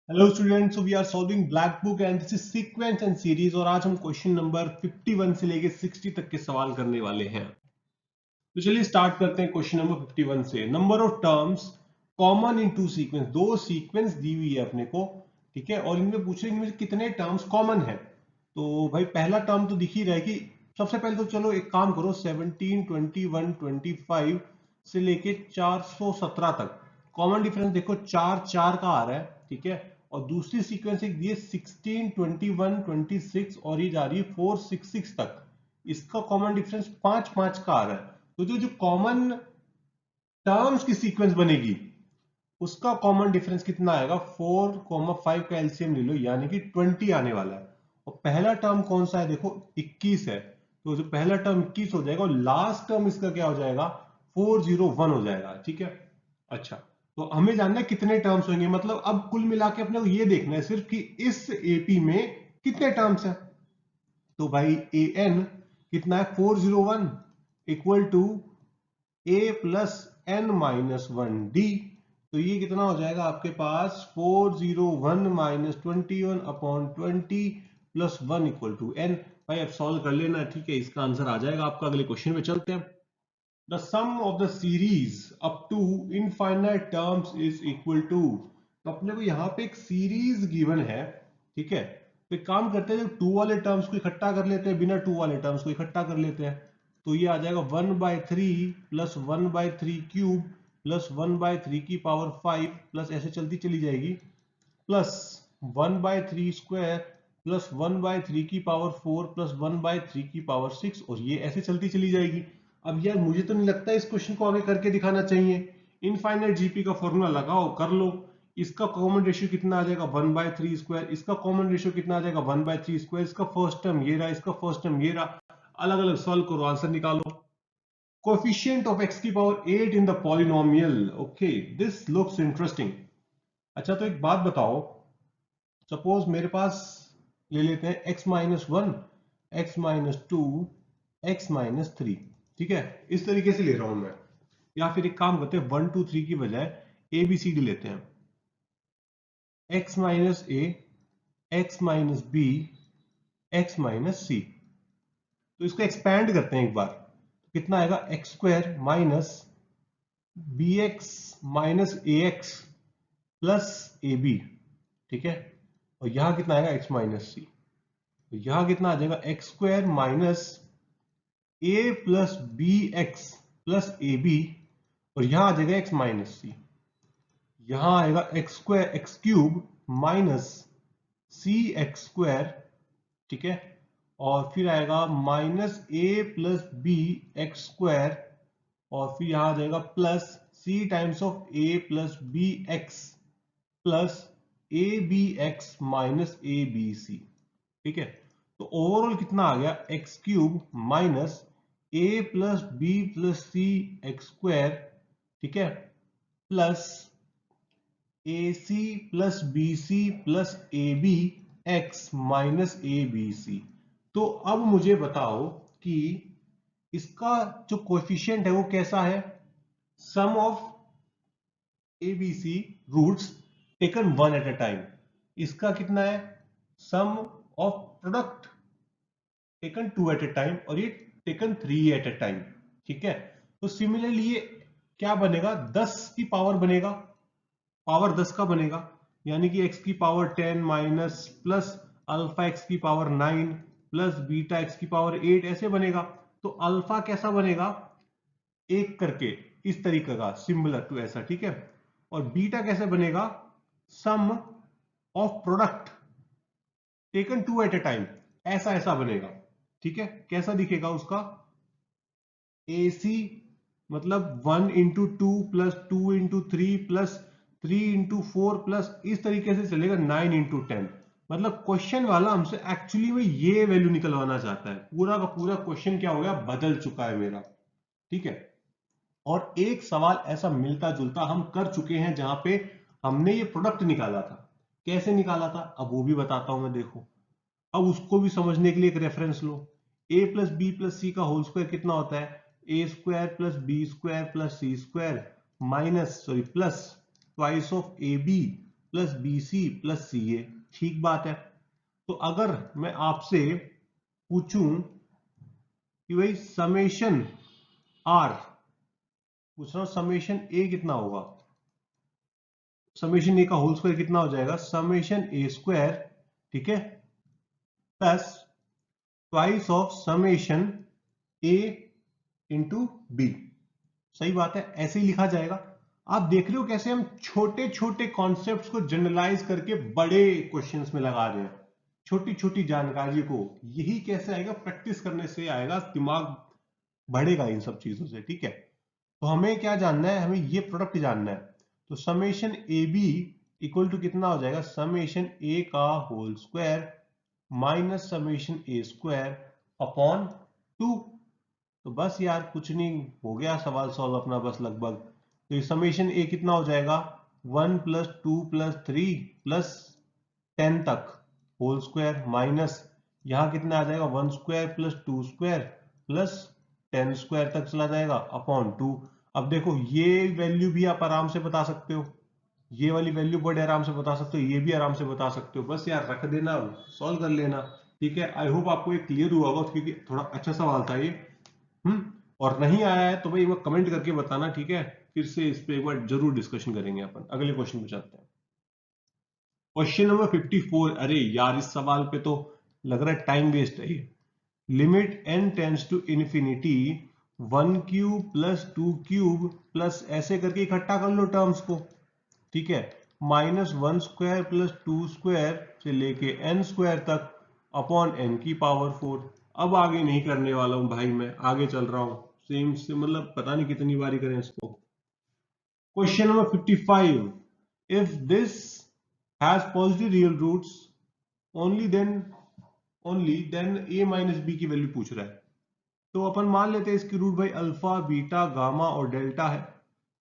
Hello students, so we are solving black book and this is sequence and series. और आज हम question number 51 से लेके 60 तक के सवाल करने वाले हैं। तो चलिए स्टार्ट करते हैं क्वेश्चन नंबर 51 से। Number of terms common in two sequence, दो सीक्वेंस दी हुई है अपने को, ठीक है, और इनमें पूछ रहे हैं इनमें कितने टर्म्स कॉमन है। तो भाई पहला टर्म तो दिख ही रहा है कि सबसे पहले तो चलो एक काम करो, 17, 21, 25 से लेके 417 तक कॉमन डिफरेंस देखो, 4 4 का आ रहा है, ठीक है। और दूसरी सीक्वेंस एक दी है 16, 21, 26 और ये जा रही है 466 तक, इसका कॉमन डिफरेंस 5 5 का आ रहा है। तो जो जो कॉमन टर्म्स की सीक्वेंस बनेगी उसका कॉमन डिफरेंस कितना आएगा, 4, 5 का एलसीएम ले लो, यानी कि 20 आने वाला है। और पहला टर्म कौन सा है, देखो 21 है, तो जो पहला टर्म 21 हो जाएगा और लास्ट टर्म इसका क्या हो जाएगा, 401 हो जाएगा, ठीक है। अच्छा, तो हमें जानना है कितने टर्म्स होंगे, मतलब अब कुल मिला के अपने को ये देखना है सिर्फ कि इस एपी में कितने टर्म्स हैं। तो भाई ए एन कितना है, 401 equal to a plus n minus 1 d. तो ये कितना हो जाएगा आपके पास, 401 minus 21 upon 20 plus 1 equal to n. भाई अब सॉल्व कर लेना, ठीक है, इसका आंसर आ जाएगा आपका। अगले क्वेश्चन पे चलते हैं। The sum of the series up to infinite terms is equal to. तो अपने को यहाँ पे एक सीरीज गिवन है, ठीक है। तो एक काम करते हैं, जब टू वाले टर्म्स को इकट्ठा कर लेते हैं, बिना टू वाले टर्म्स को इकट्ठा कर लेते हैं। तो ये आ जाएगा 1/3 प्लस 1/3 क्यूब प्लस 1/3 की पावर 5 प्लस ऐसे चलती चली जाएगी, प्लस 1/3 स्क्वायर प्लस 1/3 की पावर 4 प्लस 1/3 की पावर 6, और ये ऐसे चलती चली जाएगी। अब यार मुझे तो नहीं लगता इस क्वेश्चन को आगे करके दिखाना चाहिए। इनफाइनाइट जीपी का फॉर्मूला लगाओ, कर लो। इसका कॉमन रेशियो कितना आ जाएगा, 1/3 स्क्वायर। इसका कॉमन रेशियो कितना आ जाएगा, 1/3 स्क्वायर। इसका फर्स्ट टर्म ये रहा, इसका फर्स्ट टर्म ये रहा। अलग अलग सॉल्व करो, आंसर निकालो। कोएफिशिएंट ऑफ x की power 8 in the polynomial. Okay, this looks interesting. अच्छा, तो एक बात बताओ, सपोज मेरे पास ले लेते हैं x-1, x-2, x-3, ठीक है, इस तरीके से ले रहा हूं मैं। या फिर एक काम करते हैं, 1 2 3 की बजाय ए बी सी डी लेते हैं, x-a, x-b, x-c। तो इसको एक्सपैंड करते हैं एक बार, तो कितना आएगा, x² minus bx minus ax plus ab, ठीक है। और यहां कितना आएगा, x-c। तो यहां कितना आ जाएगा, x² minus a plus b x plus a b, और यहां आ जाएगा x-c। यहां आएगा x³ माइनस cx², ठीक है। और फिर आएगा minus a plus B x², और फिर यहां आ जाएगा plus c times of a plus b x plus a b x minus a B c, ठीक है। तो ओवरऑल कितना आ गया, x³ minus a plus B plus c x², ठीक है, plus a c plus b c plus a b x minus a B c. तो अब मुझे बताओ कि इसका जो कोएफिशिएंट है वो कैसा है, sum of A B C roots taken one at a time. इसका कितना है, sum of product taken 2 at a time, और ये टेकन 3 एट ए टाइम, ठीक है। तो सिमिलरली ये क्या बनेगा, 10 की पावर बनेगा, पावर 10 का बनेगा, यानी कि x की power 10 minus plus alpha x की पावर 9 प्लस बीटा x की पावर 8, ऐसे बनेगा। तो अल्फा कैसा बनेगा, एक करके इस तरीके का, सिमिलर टू ऐसा, ठीक है। और बीटा कैसे बनेगा, sum of product taken 2 at a time, ऐसा ऐसा बनेगा, ठीक है। कैसा दिखेगा उसका, AC मतलब 1 into 2 plus 2 into 3 plus 3 into 4 plus इस तरीके से चलेगा 9 इंटू 10। मतलब क्वेश्चन वाला हमसे एक्चुअली में ये वैल्यू निकलवाना चाहता है, पूरा का पूरा क्वेश्चन क्या हो गया, बदल चुका है मेरा, ठीक है। और एक सवाल ऐसा मिलता जुलता हम कर चुके हैं जहां पे हमने ये प्रोडक्ट निकाला था। कैसे निकाला था, अब वो भी बताता हूं मैं, देखो। अब उसको भी समझने के लिए एक रेफरेंस लो। a plus B plus C का होल स्क्वायर कितना होता है, a² plus B square plus C square minus plus twice of A B plus BC plus CA। ठीक बात है। तो अगर मैं आपसे पूछूं कि भाई समेशन R, पूछ रहा हूं समेशन A कितना होगा, समेशन A का होल स्क्वायर कितना हो जाएगा, समेशन A स्क्वायर, ठीक है, plus twice of summation A into B। सही बात है, ऐसे ही लिखा जाएगा। आप देख रहे हो कैसे हम छोटे छोटे कॉन्सेप्ट्स को जनरलाइज करके बड़े क्वेश्चंस में लगा रहे हैं, छोटी छोटी जानकारी को। यही कैसे आएगा, प्रैक्टिस करने से आएगा, दिमाग बढ़ेगा इन सब चीजों से, ठीक है। तो हमें क्या जानना है, हमें ये प्रोडक्ट जानना है। तो summation a b equal to कितना हो जाएगा, समेशन ए का whole square minus summation a square upon 2। तो बस यार कुछ नहीं, हो गया सवाल सॉल्व अपना बस लगभग। तो ये समेशन ए कितना हो जाएगा, 1 प्लस 2 प्लस 3 प्लस 10 तक होल स्क्वायर माइनस यहां कितना आ जाएगा, 1 square plus 2 square plus 10 square तक चला जाएगा अपॉन 2। अब देखो ये वैल्यू भी आप आराम से बता सकते हो, ये वाली वैल्यू बड़े आराम से बता सकते हो, ये भी आराम से बता सकते हो, बस यार रख देना, सॉल्व कर लेना। ठीक है, आई होप आपको ये क्लियर हुआ होगा, क्योंकि थोड़ा अच्छा सवाल था ये। और नहीं आया है तो भाई वो कमेंट करके बताना, ठीक है, फिर से इस पे एक बार जरूर डिस्कशन करेंगे अपन। अगले क्वेश्चन पे चलते हैं, क्वेश्चन नंबर 54। अरे यार इस सवाल पे तो लग रहा है टाइम वेस्ट है ये। Limit n tends to infinity 1 cube plus 2 cube plus ऐसे करके इकट्ठा कर लो टर्म्स को, ठीक है, माइनस 1 स्क्वायर प्लस 2 स्क्वायर से लेके n स्क्वायर तक अपॉन n की पावर 4। अब आगे नहीं करने वाला हूं भाई, मैं आगे चल रहा हूं सेम से, मतलब पता नहीं कितनी बारी करें इसको। Question number 55, if this has positive real roots only then a minus b की वैल्यू पूछ रहा है। तो अपन मान लेते हैं इसकी रूट भाई अल्फा बीटा गामा और डेल्टा है।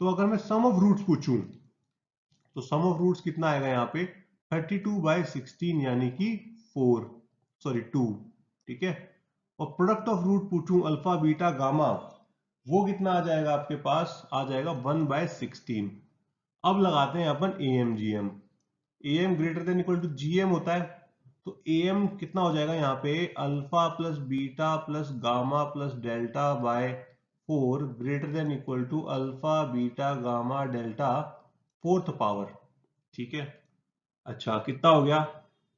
तो अगर मैं सम ऑफ रूट्स पूछूं तो सम ऑफ रूट्स कितना आएगा यहाँ पे, 32/16 यानी कि 2, ठीक है। और प्रोडक्ट ऑफ रूट पूछूं अल्फा बीटा गामा, वो कितना आ जाएगा आपके पास, आ जाएगा 1/16। अब लगाते हैं अपन M G M, M greater than equal to G M होता है। तो एम कितना हो जाएगा यहाँ पे, alpha plus beta plus gamma plus delta by 4 greater than equal to alpha beta gamma delta fourth power, ठीक है। अच्छा कितना हो गया,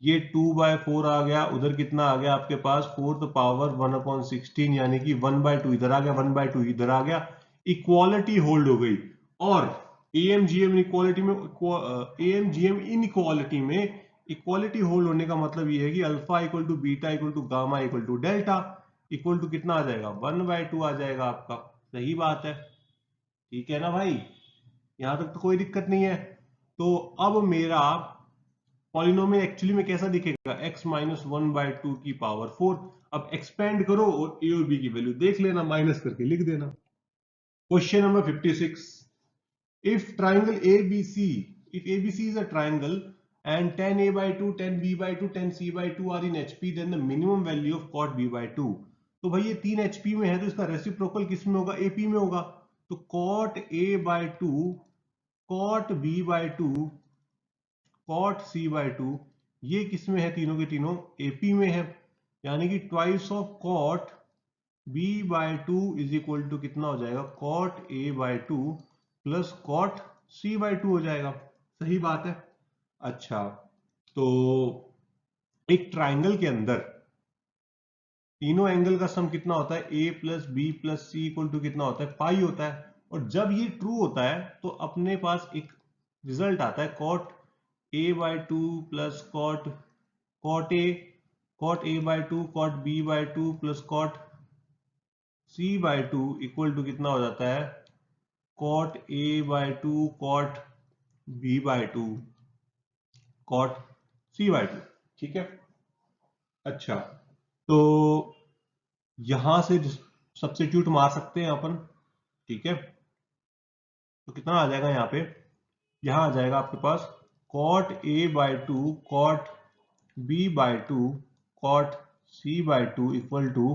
ये 2/4 आ गया, उधर कितना आ गया आपके पास, फोर्थ पावर 1/16 यानी कि 1/2 इधर आ गया, 1/2 इधर आ गया, इक्वालिटी होल्ड हो गई। और एएमजीएम इक्वालिटी में, एएमजीएम इन इक्वालिटी में इक्वालिटी होल्ड होने का मतलब ये है कि alpha equal to beta equal to gamma equal to delta equal to कितना आ जाएगा, 1/2 आ जाएगा आपका। सही बात है, ठीक है ना भाई, यहां तक तो कोई दिक्कत नहीं है। तो अब मेरा पॉलिनोमियल एक्चुअली में कैसा दिखेगा, x माइनस 1/2 की पावर 4। अब एक्सपेंड करो और ए और बी की वैल्यू देख लेना, माइनस करके लिख देना। Question number 56, if triangle ABC, if ABC is a triangle and tan A/2 tan B/2 tan C/2 are in HP, then the minimum value of cot B/2। तो भाई ये तीन HP में है तो इसका रेसिप्रोकल किस में होगा, AP में होगा। तो cot A/2 cot B/2 cot C/2 ये किस में है, तीनों के तीनों AP में है, यानी कि twice of cot B/2 is equal to कितना हो जाएगा, cot A/2 plus cot C/2 हो जाएगा। सही बात है। अच्छा तो एक ट्राइंगल के अंदर तीनों एंगल का सम कितना होता है, A plus B plus c equal to कितना होता है, पाई होता है। और जब ये ट्रू होता है तो अपने पास एक रिजल्ट आता है cot A/2 plus cot A/2 cot B/2 plus cot C/2 equal to कितना हो जाता है, cot A/2 cot B/2 cot C/2, ठीक है। अच्छा तो यहां से सब्स्टिट्यूट मार सकते हैं अपन, ठीक है। तो कितना आ जाएगा यहाँ पे, यहां आ जाएगा आपके पास cot A/2 cot B/2 cot C/2 equal to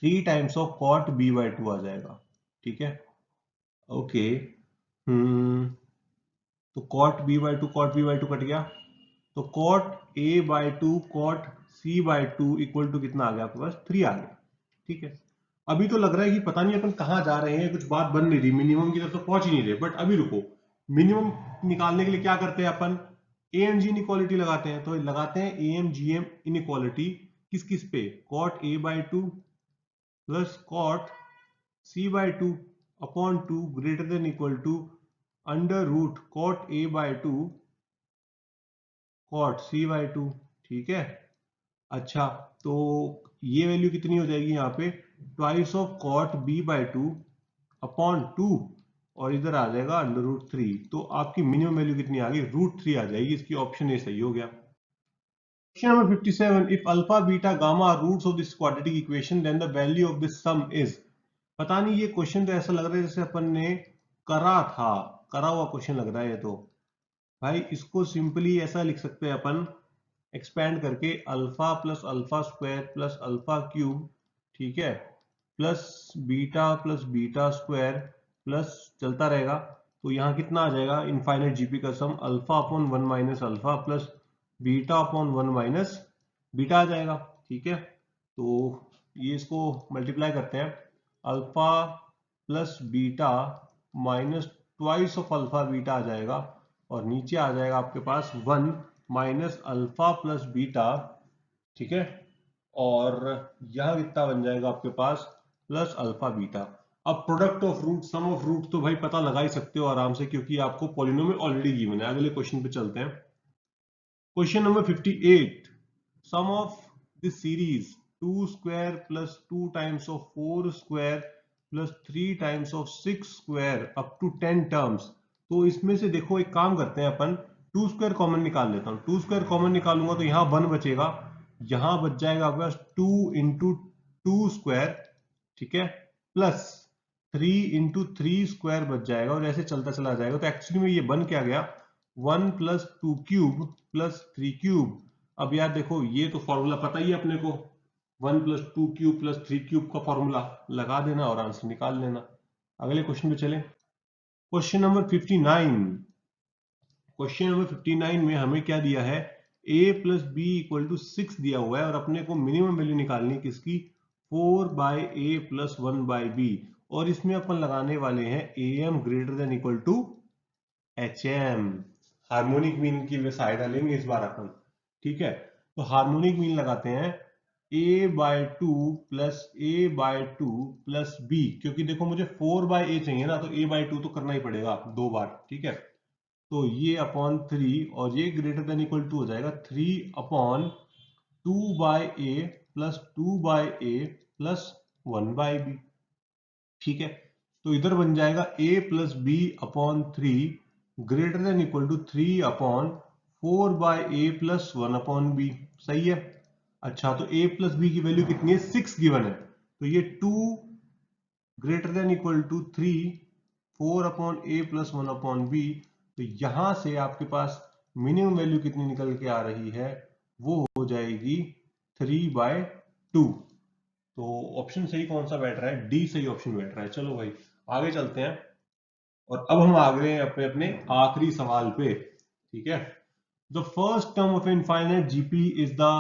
3 times of cot B/2 आ जाएगा, ठीक है। ओके, तो cot b by two cut गया, तो cot a by two cot c by two equal to कितना आ गया आपके पास 3 आ गया। ठीक है, अभी तो लग रहा है कि पता नहीं अपन कहाँ जा रहे हैं, कुछ बात बन नहीं रही, मिनिमम की तरफ तो पहुंच ही नहीं रहे, बट अभी रुको, मिनिमम निकालने के लिए क्या करते हैं अपन, AMG इनइक्वालिटी लगाते हैं। तो लगाते हैं AMGM इनइक्वालिटी किस किस पे, cot a by two plus cot c by two upon two greater than equal to under root cot a by two cot c by two. ठीक है, अच्छा तो ये वैल्यू कितनी हो जाएगी यहाँ पे, twice of cot b by two upon two, और इधर आ जाएगा अंडर रूट 3। तो आपकी मिनिमम वैल्यू कितनी आ गई, रूट 3 आ जाएगी। इसकी ऑप्शन ए सही हो गया। Question number 57, if alpha beta gamma are roots of this quadratic equation then the value of this sum is. पता नहीं, ये क्वेश्चन तो ऐसा लग रहा है जैसे अपन ने करा था, करा हुआ क्वेश्चन लग रहा है ये तो। भाई इसको सिंपली ऐसा लिख सकते हैं अपन, एक्सपेंड करके alpha square plus alpha cube, ठीक है, प्लस बीटा स्क्वायर प्लस चलता रहेगा। तो यहाँ कितना आ जाएगा, इनफाइनाइट जीपी का sum alpha upon 1 minus alpha plus beta upon 1 minus beta आ जाएगा। ठीक है, तो ये इसको मल्टीप्लाई करते हैं, alpha plus beta minus twice of alpha beta आ जाएगा, और नीचे आ जाएगा आपके पास 1 माइनस अल्फा प्लस बीटा। ठीक है, और यह कितना बन जाएगा आपके पास, प्लस अल्फा बीटा। अब product of root, sum of root तो भाई पता लगा ही सकते हो आराम से, क्योंकि आपको पॉलिनोमियल ऑलरेडी गिवन है। अगले क्वेश्चन पे चलते हैं। Question number 58, sum of this series 2 square plus 2 times of 4 square plus 3 times of 6 square up to 10 terms. तो इसमें से देखो एक काम करते हैं अपन, 2 स्क्वायर कॉमन निकाल लेता हूँ। 2 स्क्वायर कॉमन निकालूंगा तो यहाँ 1 बचेगा, यहाँ बच जाएगा आपके पास 2 इंटू 2 स्क्वायर, ठीक है, प्लस 3 इंटू 3 स्क्वायर बच जाएगा, और ऐसे चलता चला जाएगा। तो एक्चुअली में ये बन क्या गया, 1 प्लस 2 क्यूब प्लस 3 क्यूब। अब यार देखो, ये तो फॉर्मूला पता ही है अपने को, 1 प्लस 2 क्यूब प्लस 3 क्यूब का फॉर्मूला लगा देना और आंसर निकाल लेना। अगले क्वेश्चन पे चले। क्वेश्चन नंबर 59, क्वेश्चन नंबर 59 में हमें क्या दिया है, a plus b equal to 6 दिया हुआ है, और अपने को मिनिमम वैल्यू निकालनी है किसकी, 4 by a plus 1 by b, और इसमें अपन लगाने वाले हैं am greater than equal to hm। Harmonic mean की सहायता लेंगे इस बार अपन। ठीक है, तो हार्मोनिक मीन लगाते हैं a by two plus a by two plus b, क्योंकि देखो मुझे 4 बाई a चाहिए ना, तो a बाई टू तो करना ही पड़ेगा 2 बार। ठीक है, तो ये अपॉन 3, और ये ग्रेटर देन इक्वल टू हो जाएगा 3 upon 2 by a plus 2 by a plus 1 by b. ठीक है, तो इधर बन जाएगा a plus b upon 3 greater than equal to 3 upon 4 by a plus 1 upon b. सही है। अच्छा, तो a प्लस बी की वैल्यू कितनी है, 6 गिवन है, तो ये 2 greater than equal to 3 4 upon a plus 1 upon b. तो यहां से आपके पास मिनिमम वैल्यू कितनी निकल के आ रही है, वो हो जाएगी 3 बाय 2। तो ऑप्शन सही कौन सा बैठ रहा है, डी सही ऑप्शन बैठ रहा है। चलो भाई आगे चलते हैं, और अब हम आ गए हैं अपने अपने आखिरी सवाल पे। ठीक है, the first term of infinite GP is the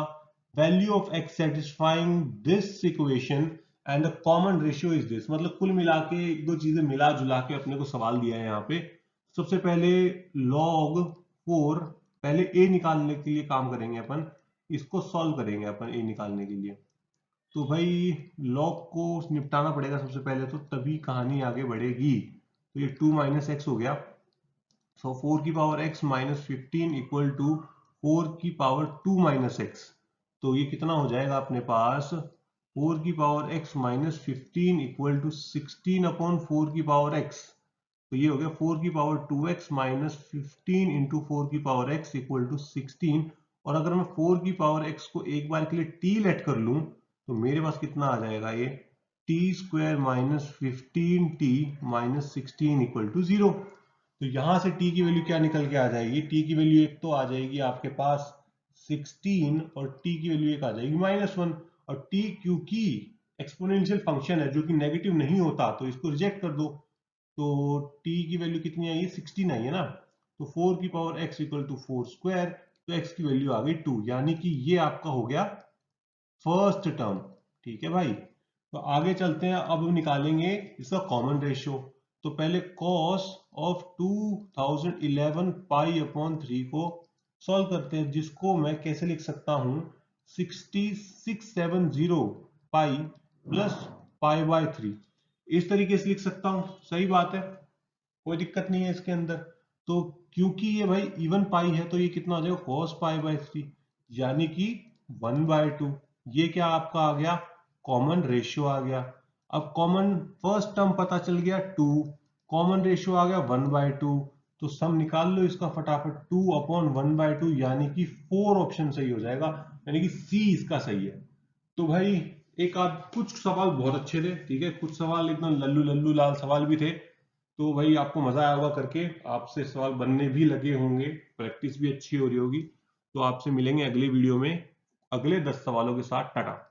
value of x satisfying this equation and the common ratio is this. मतलब कुल मिला के एक दो चीजें मिला जुला के अपने को सवाल दिया है यहाँ पे। सबसे पहले log 4, पहले a निकालने के लिए काम करेंगे अपन, इसको सॉल्व करेंगे अपन a निकालने के लिए। तो भाई लॉग को निपटाना पड़ेगा सबसे पहले, तो तभी कहानी आगे बढ़ेगी। तो ये 2 माइनस एक्स हो गया, सो 4 की power x minus 15 equal to 4 की पावर 2 माइनस एक्स। तो ये कितना हो जाएगा अपने पास, 4 की power x minus 15 equal to 16 upon 4 की पावर x। तो ये हो गया 4 की पावर 2x माइनस 15 इंटू 4 की पावर x इक्वल टू 16। और अगर मैं 4 की पावर x को एक बार के लिए t लेट कर लूं, तो मेरे पास कितना आ जाएगा, ये t square minus 15t minus 16 equal to 0। तो यहां से t की वैल्यू क्या निकल के आ जाएगी, t की वैल्यू एक तो आ जाएगी आपके पास 16, और t की वैल्यू एक आ जाएगी -1। और t क्योंकि एक्सपोनेंशियल फंक्शन है जो कि नेगेटिव नहीं होता, तो इसको रिजेक्ट कर दो। तो t की वैल्यू कितनी आई है, 16 आई है ना। तो 4 की power x equal to 4 square, तो x की वैल्यू आ गई 2, यानी कि ये आपका हो गया फर्स्ट टर्म। ठीक है भाई, तो आगे चलते हैं। अब निकालेंगे इसका कॉमन रेशियो। तो पहले cos ऑफ 2011 पाई अपॉन 3 को सॉल्व करते हैं, जिसको मैं कैसे लिख सकता हूं, 6670 पाई प्लस पाई बाय 3, इस तरीके से लिख सकता हूं। सही बात है, कोई दिक्कत नहीं है इसके अंदर। तो क्योंकि ये भाई इवन पाई है तो ये कितना हो जाएगा, cos पाई बाय 3, यानी कि 1/2। ये क्या आपका आ गया, कॉमन रेशियो आ गया। अब कॉमन फर्स्ट टर्म पता चल गया 2, कॉमन रेशियो आ गया 1/2, तो सम निकाल लो इसका फटाफट, 2/1/2, यानी कि 4 ऑप्शन सही हो जाएगा, यानी कि सी इसका सही है। तो भाई एक आध कुछ सवाल बहुत अच्छे थे, ठीक है, कुछ सवाल एकदम लल्लू लल्लू लाल सवाल भी थे। तो भाई आपको मजा आया होगा करके, आपसे सवाल बनने भी लगे होंगे, प्रैक्टिस भी अच्छी हो रही होगी। तो आपसे मिलेंगे अगली वीडियो में अगले 10 सवालों के साथ। टाटा।